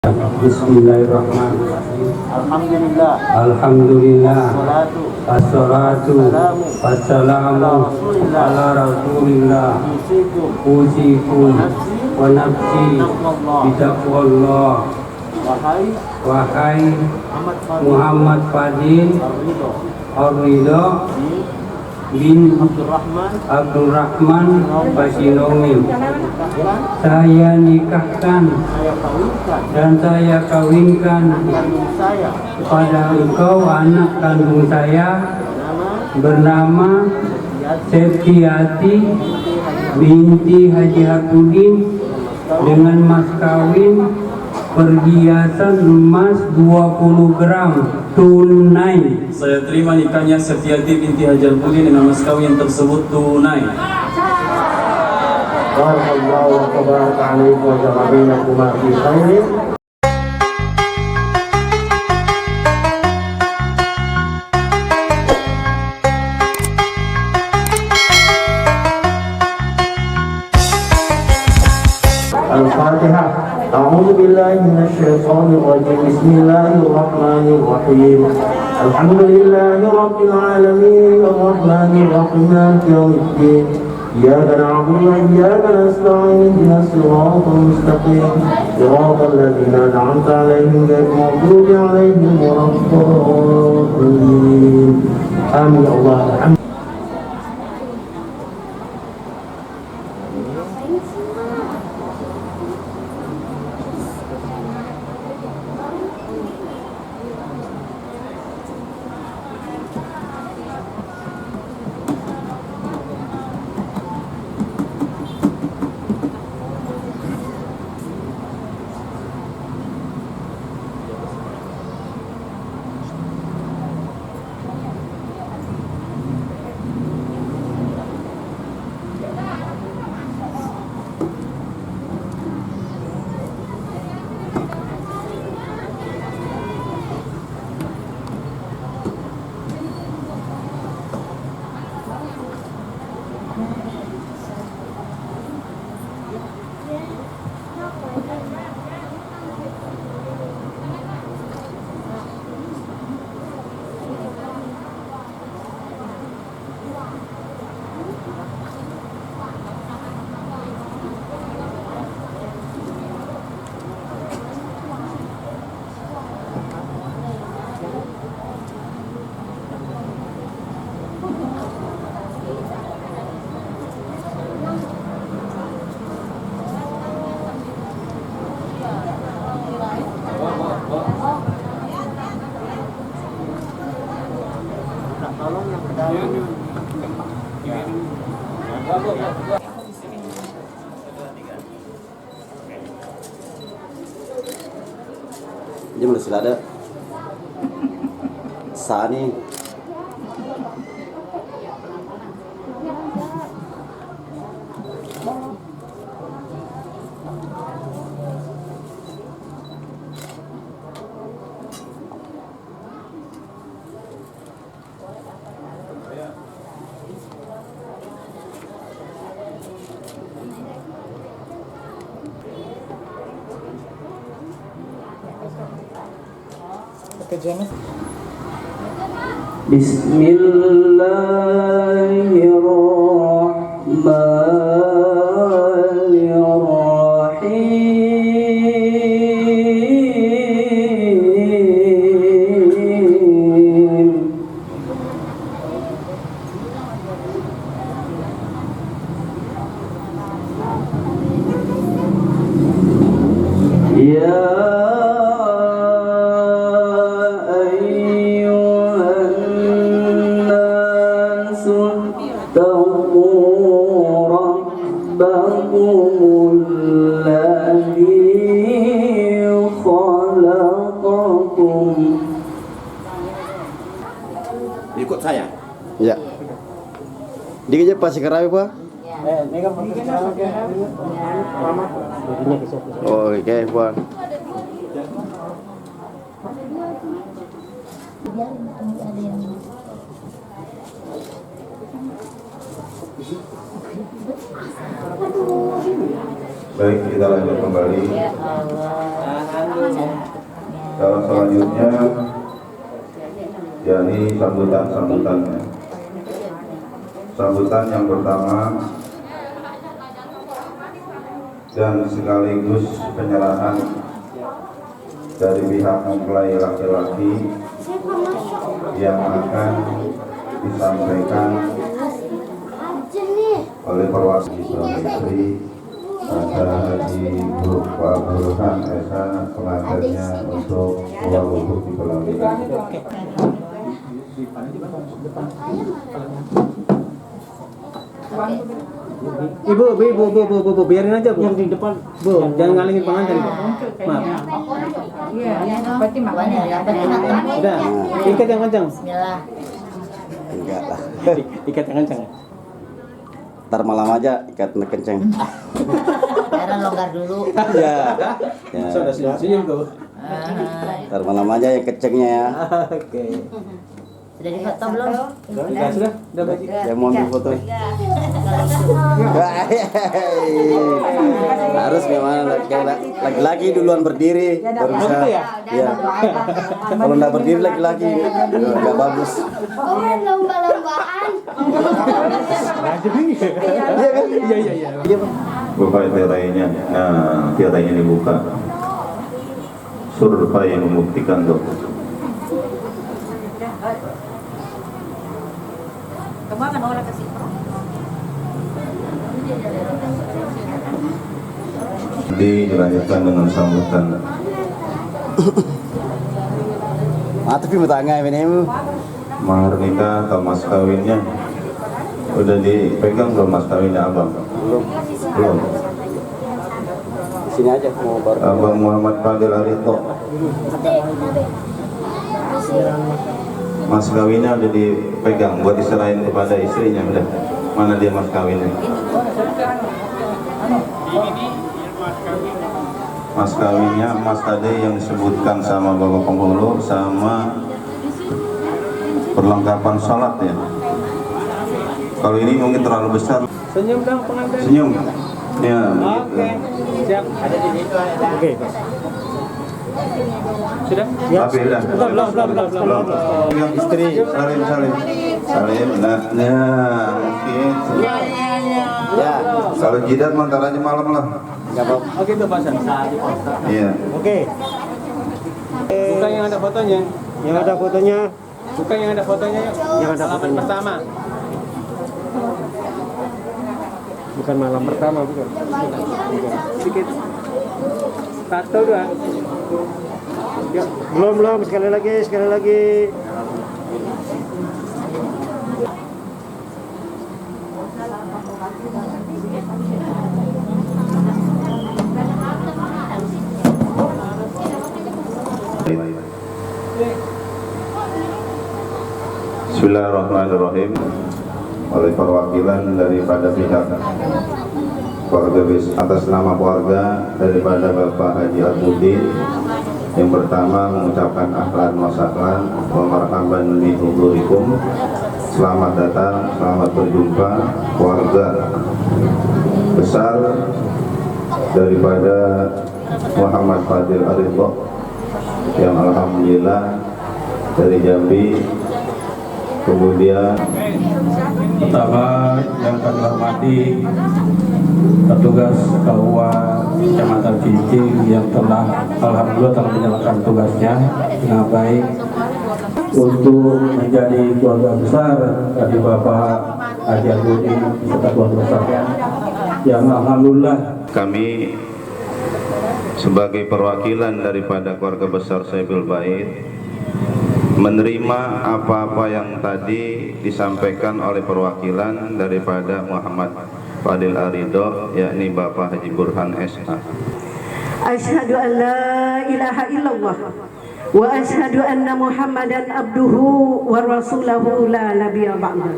Bismillahirrahmanirrahim. Alhamdulillah. Alhamdulillah. Assalatu wassalamu ala rasulillah. Usikum wa nafsi bitaqwallah. Wahai Muhammad Fadil Ar-Ridha bin Abdurrahman Basinongil, saya nikahkan dan saya kawinkan kepada engkau anak kandung saya bernama Septiati binti Haji Hakudin dengan mas kawin perhiasan emas 20 gram tunai. Saya terima nikahnya Septiati binti Haji Hakudin dengan mas kawin tersebut tunai. Barakallahu wa tabaraka alaikum wa jama'a bainakuma fi khairin. Al-Fatihah. A'udzu billahi minasy syaithanir rajim. Bismillahirrahmanirrahim. Alhamdulillahi rabbil alamin arrahmanir rahim maliki yaumiddin. Iyyaka na'budu wa iyyaka nasta'in ihdinas siratal mustaqim. Siratal ladzina an'amta 'alaihim ghairil maghdubi 'alaihim waladdallin. Amin Allah. Dia masih ada Sani. Bismillahirrahmanirrahim. Ya Ikut saya. Ya. Dia aja pasti kerawi Pak. Oh, oke, Pak. Baik, kita lanjut kembali. Cara selanjutnya yakni sambutannya. Sambutan yang pertama dan sekaligus penyerahan dari pihak mempelai laki-laki yang akan disampaikan oleh perwakilan suami istri ada Haji Burhan Esa, pengantinnya untuk wudhu di pelaminan. Ibu, biarin aja Bu. Yang di depan, Bu. Jangan ngalingin pengantin, Bu. Maaf. Iya, berarti makanya ya. Udah, ikat yang kencang. Bismillah. Enggak lah. Ikat yang kencang. Ntar malam aja ikat kenceng. Karena longgar dulu. Ya. Ya. Sudah senyum tuh. Ntar malam aja yang kencengnya ya. Oke. Sudah difoto belum? Sudah baik. Saya mau ambil foto. Harus gimana laki-laki duluan berdiri baru bisa. Ya. Kalau nggak berdiri laki-laki nggak bagus. Oh, lomba-lombaan. Iya kan? Iya. Buka tirainya. Nah, tirainya dibuka. Survei yang membuktikan tuh. Kamu akan orang kasih. Nanti dilanjutkan dengan sambutan. Tapi bertanya ini Mahar nikah atau mas kawinnya udah dipegang belum mas kawinnya abang? Belum. di sini aja mau baru. Abang Muhammad Fadil Arito. Mas kawinnya udah dipegang buat diserahin kepada istrinya udah. Mana dia mas kawinnya? Mas kawinnya mas tadi yang disebutkan sama bapak penghulu sama perlengkapan sholat ya. Kalau ini mungkin terlalu besar. Senyum dong pengantin. Senyum. Ya. Oke. Siap. Ada di situ. Oke. Sudah? Tapi udah. Belum. Yang istri salim. Nah, gitu. Ya. Kalau jidat mantar aja malam lah. Enggak apa. Oke tuh pasang. Iya. Oke. Buka yang ada fotonya. Yang ada fotonya. Buka yang ada fotonya yuk. Yang ada fotonya. Pertama. Bukan malam pertama, bukan. Sedikit. 1, 2. Yuk. Belum, sekali lagi. Bismillahirrahmanirrahim. Oleh perwakilan daripada pihak keluarga atas nama keluarga daripada Bapak Haji Abudin, yang pertama mengucapkan ahlan wa sahlan wa marhaban bi hudurikum. Selamat datang, selamat berjumpa keluarga besar daripada Muhammad Fadil Arito yang alhamdulillah dari Jambi. Kemudian Pertama yang kami hormati petugas KUA Kecamatan Cicing yang telah alhamdulillah telah menjalankan tugasnya dengan baik untuk menjadi keluarga besar dari Bapak Haji Abudin serta keluarga besarnya yang alhamdulillah kami sebagai perwakilan daripada keluarga besar Saiful Bait menerima apa-apa yang tadi disampaikan oleh perwakilan daripada Muhammad Fadil Arido, yakni Bapak Haji Burhan S.A. Asyhadu an la ilaha illallah wa asyhadu anna Muhammadan abduhu wa rasulahu la nabiyya ba'da.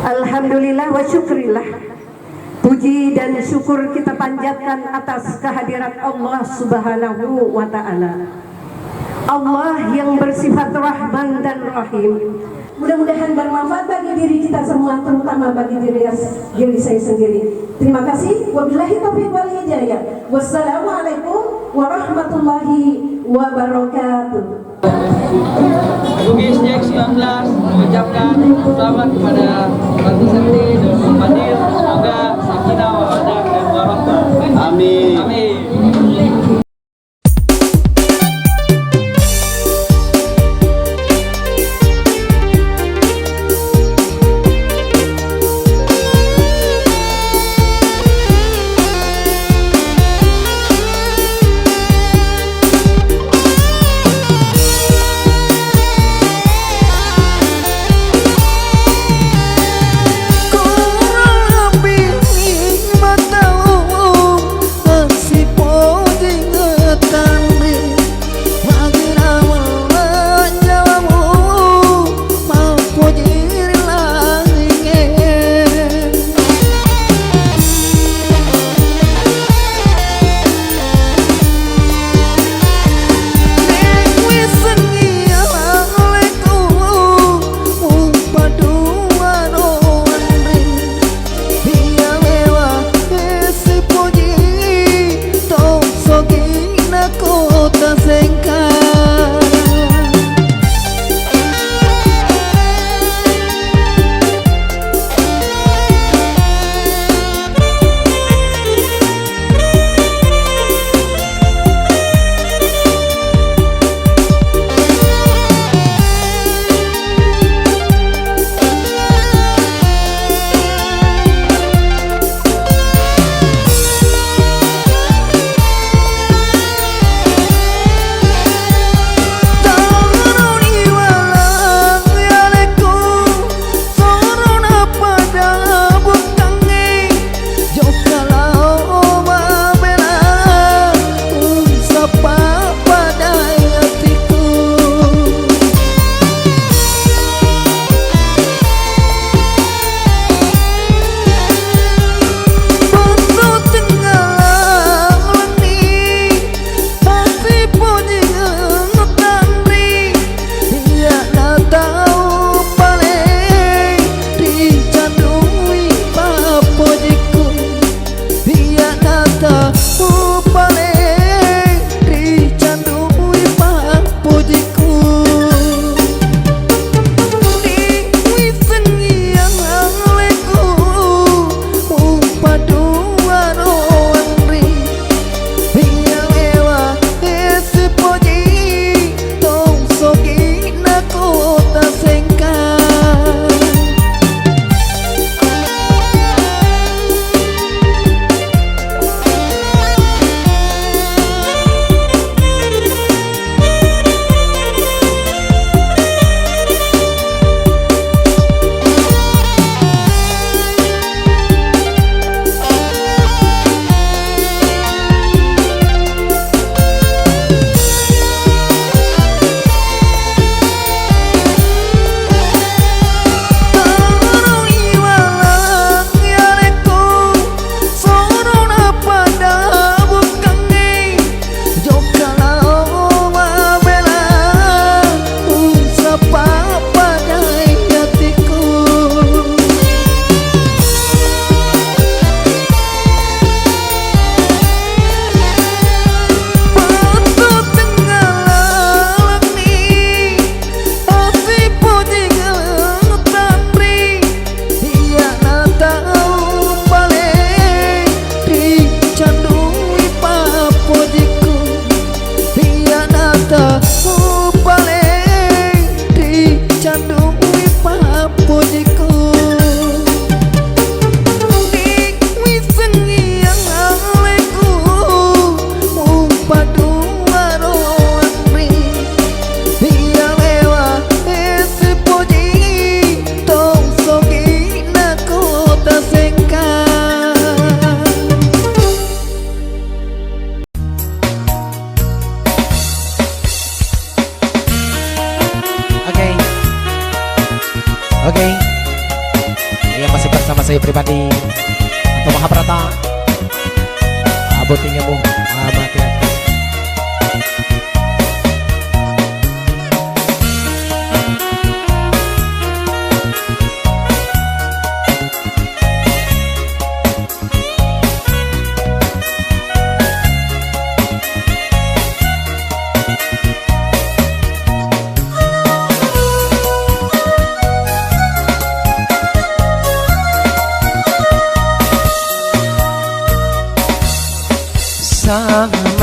Alhamdulillah wa syukrillah. Puji dan syukur kita panjatkan atas kehadirat Allah Subhanahu wa taala. Allah yang bersifat Rahman dan Rahim, Mudah-mudahan bermanfaat bagi diri kita semua, terutama bagi diri saya sendiri. Terima kasih. Wabillahi taufiq wal hidayah. Wassalamualaikum warahmatullahi wabarakatuh. Bugis X19 mengucapkan selamat kepada Ratu Santi dan Fadil. Semoga sakinah mawaddah dan warahmah. Amin. Amin. saya pribadi atau Mahabharata abotinya Bu mati.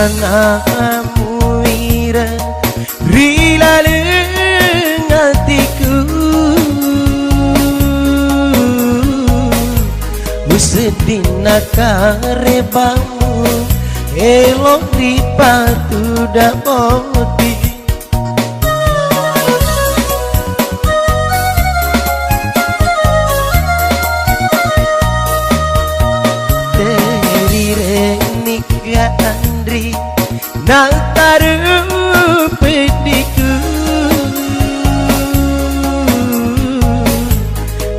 manamu ira rilale ngatiku usedina karebamu elok dipatu dapoti Andri nataru pediku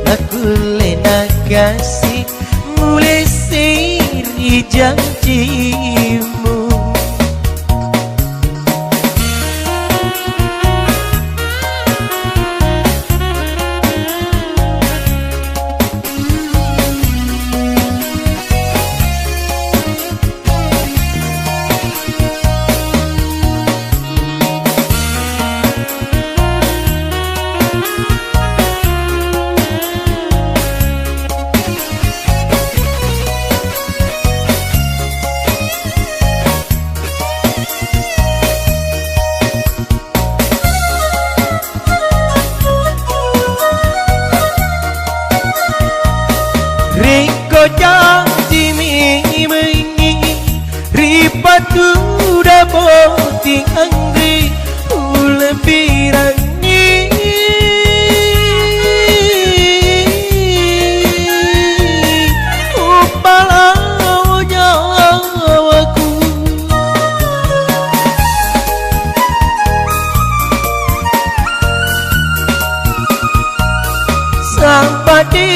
aku lena kasih mulai siri janjimu janji mengi ripatu dapoti angri ulebirani upalau nyawaku sampai di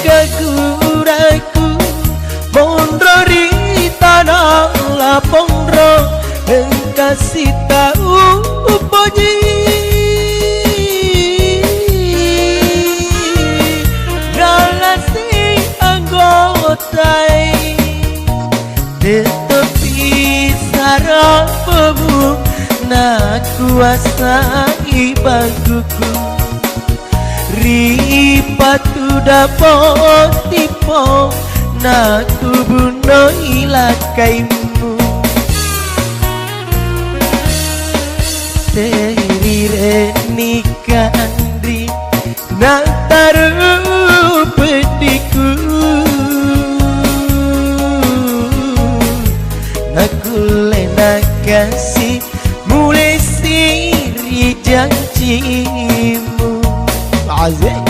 kaguraku pondro di tanah lapondro kasih tahu puji dalam si anggota tetapi sarapamu nak kuasai bangkuku ripatu dapot tipe naku bunuh ilakaimu terire nikah andri nataru pediku naku lena kasih mulai siri janjimu azim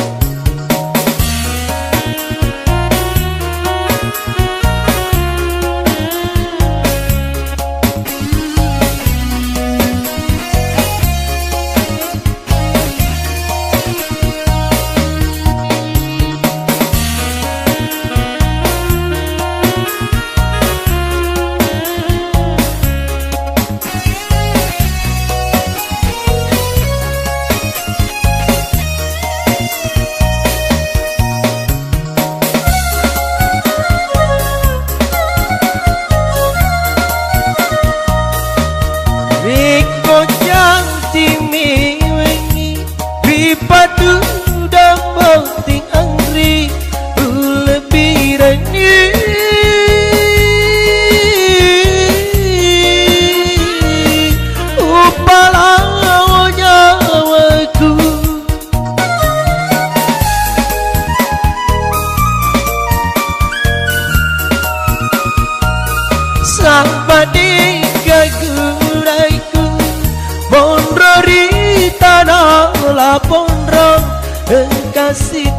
ripatu dapati angri ulebirani upalau nyawaku sampai di kaguraiku pondro di tanah lapondro kasih